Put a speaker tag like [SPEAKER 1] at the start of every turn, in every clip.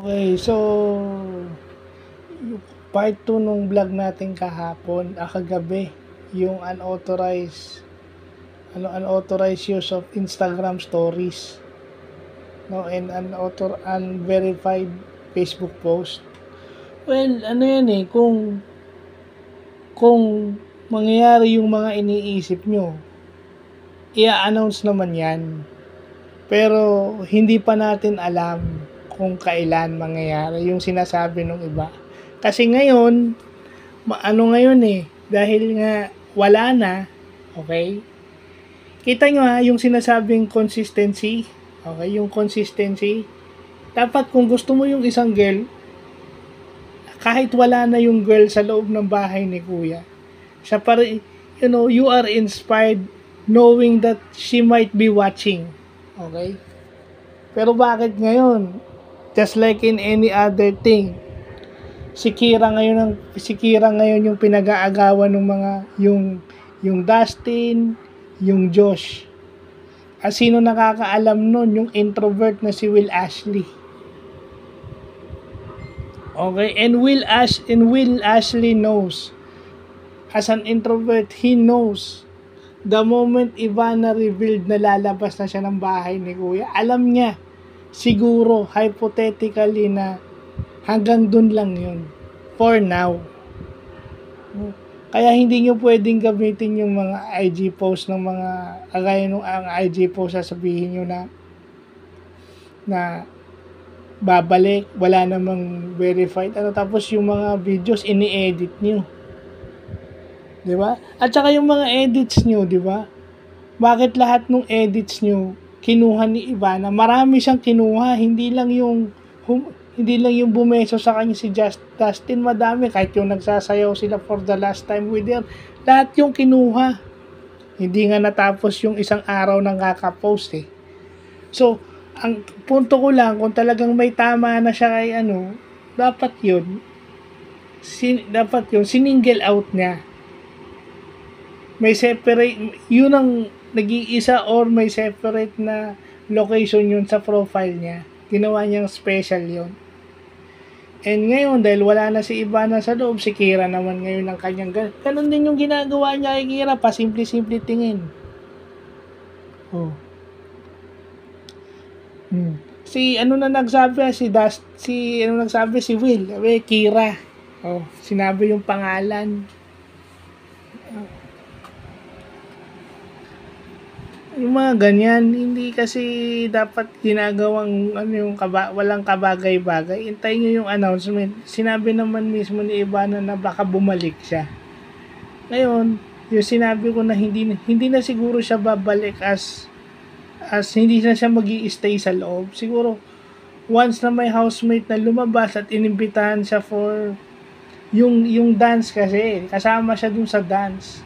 [SPEAKER 1] Okay, so yung part 2 nung vlog natin kahapon, kagabi, yung unauthorized use of Instagram stories, no, and unverified Facebook post. Well, ano yan eh, kung mangyayari yung mga iniisip nyo, i-announce naman yan. Pero hindi pa natin alam kung kailan mangyayari yung sinasabi ng iba. Kasi ngayon, dahil nga wala na, okay? Kita nyo yung sinasabing consistency, okay? Yung consistency, dapat kung gusto mo yung isang girl, kahit wala na yung girl sa loob ng bahay ni kuya, siya pa rin, you are inspired knowing that she might be watching. Okay? Pero bakit ngayon? Just like in any other thing, si Kira ngayon yung pinag-aagawan ng mga yung Dustin, yung Josh. At sino nakakaalam nun? Yung introvert na si Will Ashley. Okay, and Will Ashley knows. As an introvert, he knows. The moment Ivana revealed na lalabas na siya ng bahay ni kuya, alam niya, siguro, hypothetically na hanggang dun lang yun. For now. Kaya hindi nyo pwedeng gamitin yung mga IG post ng mga, kagaya nung ang IG post sasabihin nyo na babalik, wala namang verified, tapos yung mga videos ini-edit nyo. Diba? At saka yung mga edits nyo, diba? Bakit lahat ng edits nyo kinuha ni Ivana? Marami siyang kinuha, hindi lang yung bumeso sa kanya si Dustin, madami, kahit yung nagsasayaw sila for the last time with her, lahat yung kinuha. Hindi nga natapos yung isang araw nang kakapost eh. So, ang punto ko lang, kung talagang may tama na siya kay dapat yun siningle out niya. May separate, yun ang nag-iisa, or may separate na location yun sa profile niya. Ginawa niyang special yun. And ngayon, dahil wala na si Ivana sa loob, si Kira naman ngayon ang kanyang ganun din yung ginagawa niya kay Kira, pa simple-simple tingin. Oh. Si Will, Kira. Oh, sinabi yung pangalan. Yung mga ganyan, hindi kasi dapat ginagawang walang kabagay-bagay. Hintayin nyo yung announcement. Sinabi naman mismo ni Ivana na baka bumalik siya. Ngayon, yung sinabi ko na hindi na siguro siya babalik as hindi na siya magi-stay sa loob. Siguro, once na may housemate na lumabas at inimbitahan siya for yung dance kasi, kasama siya dun sa dance.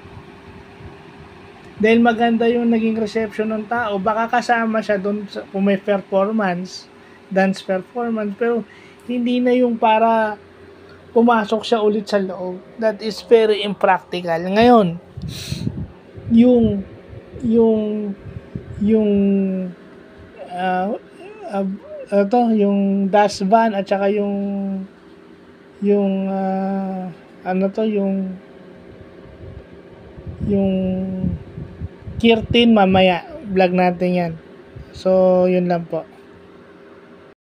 [SPEAKER 1] Dahil maganda yung naging reception ng tao, baka kasama siya doon kung may dance performance, pero hindi na yung para pumasok siya ulit sa loob. That is very impractical. Ngayon, yung dust van at saka yung curtain, mamaya vlog natin yan. So yun lang po.